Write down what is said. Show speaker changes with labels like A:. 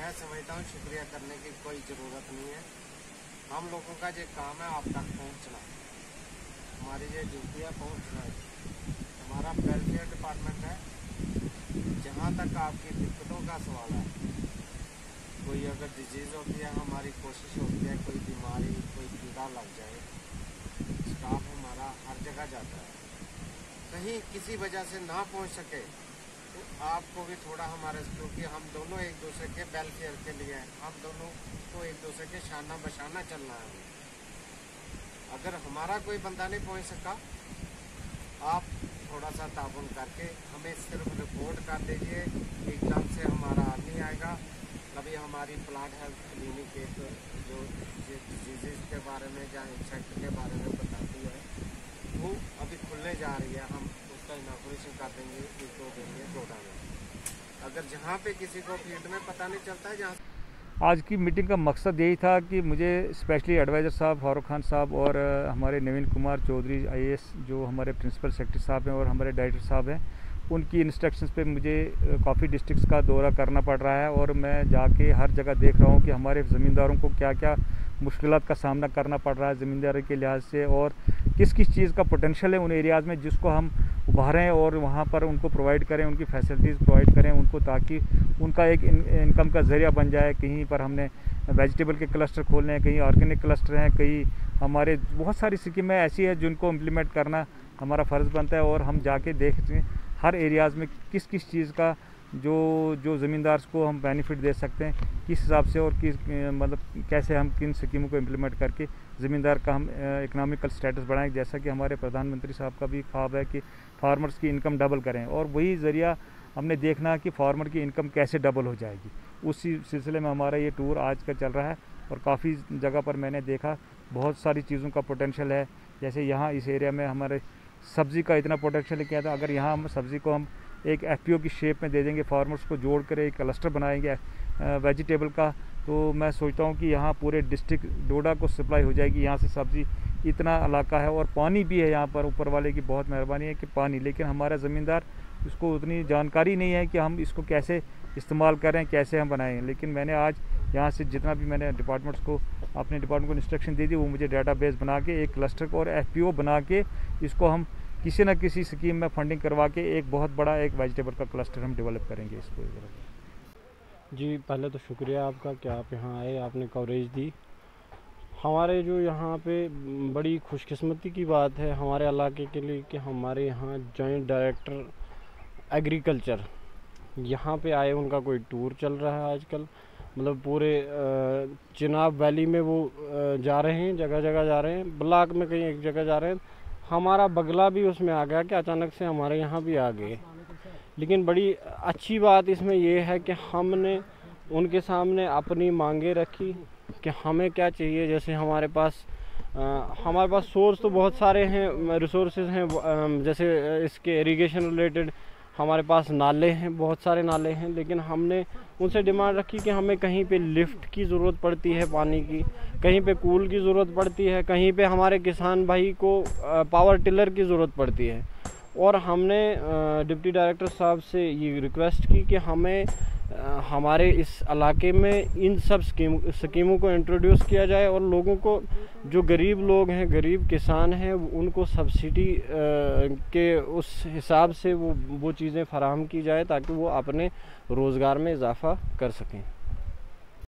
A: मैं समझता हूँ शुक्रिया करने की कोई ज़रूरत नहीं है। हम लोगों का जो काम है आप तक पहुँचना, हमारी ये ड्यूटी है पहुँचना है। हमारा वेलफेयर डिपार्टमेंट है। जहाँ तक आपकी दिक्कतों का सवाल है, कोई अगर डिजीज़ होती है, हमारी कोशिश होती है कोई बीमारी कोई कीड़ा लग जाए, स्टाफ हमारा हर जगह जाता है। कहीं किसी वजह से ना पहुँच सके तो आपको भी थोड़ा हमारे, क्योंकि हम दोनों एक दूसरे के वेलफेयर के लिए हैं, हम दोनों को एक दूसरे के शाना बशाना चलना है। अगर हमारा कोई बंदा नहीं पहुंच सका, आप थोड़ा सा ताउन करके हमें सिर्फ रिपोर्ट कर दीजिए। एकदम से हमारा आदमी आएगा। कभी हमारी प्लांट हेल्थ क्लिनिक एक जो डिजीज़ के बारे में या इंसेक्ट के बारे में बताती है, वो अभी खुलने जा रही है। हम उसका इनॉग्रेशन कर देंगे 1-2 दिन में डोडा में। अगर जहाँ पे किसी को फील्ड में पता नहीं चलता है, जहाँ
B: आज की मीटिंग का मकसद यही था कि मुझे स्पेशली एडवाइज़र साहब फारूक खान साहब और हमारे नवीन कुमार चौधरी IAS जो हमारे प्रिंसिपल सेक्रेटरी साहब हैं और हमारे डायरेक्टर साहब हैं, उनकी इंस्ट्रक्शंस पे मुझे काफ़ी डिस्ट्रिक्ट्स का दौरा करना पड़ रहा है और मैं जाके हर जगह देख रहा हूँ कि हमारे ज़मींदारों को क्या क्या मुश्किलात का सामना करना पड़ रहा है ज़मींदारी के लिहाज से, और किस किस चीज़ का पोटेंशियल है उन एरियाज़ में जिसको हम उभारें और वहाँ पर उनको प्रोवाइड करें, उनकी फैसिलिटीज़ प्रोवाइड करें उनको, ताकि उनका एक इनकम का ज़रिया बन जाए। कहीं पर हमने वेजिटेबल के क्लस्टर खोलने हैं, कहीं ऑर्गेनिक क्लस्टर हैं, कहीं हमारे बहुत सारी स्कीमें ऐसी है जिनको इम्प्लीमेंट करना हमारा फ़र्ज़ बनता है। और हम जाके देखते हैं हर एरियाज़ में किस किस चीज़ का जो ज़मींदार को हम बेनिफिट दे सकते हैं, किस हिसाब से और किस मतलब कैसे हम किन स्कीमों को इम्प्लीमेंट करके ज़मींदार का हम इकनॉमिकल स्टेटस बढ़ाएं। जैसा कि हमारे प्रधानमंत्री साहब का भी ख्वाब है कि फार्मर्स की इनकम डबल करें, और वही ज़रिया हमने देखना कि फार्मर की इनकम कैसे डबल हो जाएगी। उसी सिलसिले में हमारा ये टूर आज का चल रहा है और काफ़ी जगह पर मैंने देखा बहुत सारी चीज़ों का पोटेंशियल है। जैसे यहाँ इस एरिया में हमारे सब्ज़ी का इतना पोटेंशियल किया था, अगर यहाँ हम सब्ज़ी को हम एक FPO की शेप में दे देंगे, फार्मर्स को जोड़ कर एक क्लस्टर बनाएंगे वेजिटेबल का, तो मैं सोचता हूँ कि यहाँ पूरे डिस्ट्रिक्ट डोडा को सप्लाई हो जाएगी। यहाँ से सब्ज़ी इतना इलाका है और पानी भी है यहाँ पर, ऊपर वाले की बहुत मेहरबानी है कि पानी, लेकिन हमारा ज़मींदार इसको उतनी जानकारी नहीं है कि हम इसको कैसे इस्तेमाल करें, कैसे हम बनाएं। लेकिन मैंने आज यहाँ से जितना भी मैंने डिपार्टमेंट्स को अपने डिपार्टमेंट को इंस्ट्रक्शन दे दी, वो मुझे डाटाबेस बना के एक क्लस्टर को और FPO बना के इसको हम किसी न किसी स्कीम में फंडिंग करवा के एक बहुत बड़ा एक वेजिटेबल का क्लस्टर हम डेवलप करेंगे इसको।
C: जी पहले तो शुक्रिया आपका कि आप यहाँ आए, आपने कवरेज दी। हमारे जो यहाँ पे बड़ी खुशकिस्मती की बात है हमारे इलाके के लिए कि हमारे यहाँ जॉइंट डायरेक्टर एग्रीकल्चर यहाँ पे आए, उनका कोई टूर चल रहा है आजकल। मतलब पूरे चिनाब वैली में वो जा रहे हैं, जगह जगह जा रहे हैं, ब्लॉक में कहीं एक जगह जा रहे हैं। हमारा बगला भी उसमें आ गया कि अचानक से हमारे यहाँ भी आ गए। लेकिन बड़ी अच्छी बात इसमें ये है कि हमने उनके सामने अपनी मांगे रखी कि हमें क्या चाहिए। जैसे हमारे पास सोर्स तो बहुत सारे हैं, रिसोर्सेज हैं, जैसे इसके इरिगेशन रिलेटेड हमारे पास नाले हैं, बहुत सारे नाले हैं। लेकिन हमने उनसे डिमांड रखी कि हमें कहीं पे लिफ्ट की ज़रूरत पड़ती है पानी की, कहीं पे कूल की ज़रूरत पड़ती है, कहीं पे हमारे किसान भाई को पावर टिलर की ज़रूरत पड़ती है। और हमने डिप्टी डायरेक्टर साहब से ये रिक्वेस्ट की कि हमें हमारे इस इलाके में इन सब स्कीमों को इंट्रोड्यूस किया जाए और लोगों को, जो गरीब लोग हैं, गरीब किसान हैं, उनको सब्सिडी के उस हिसाब से वो चीज़ें फराहम की जाए ताकि वो अपने रोज़गार में इजाफ़ा कर सकें।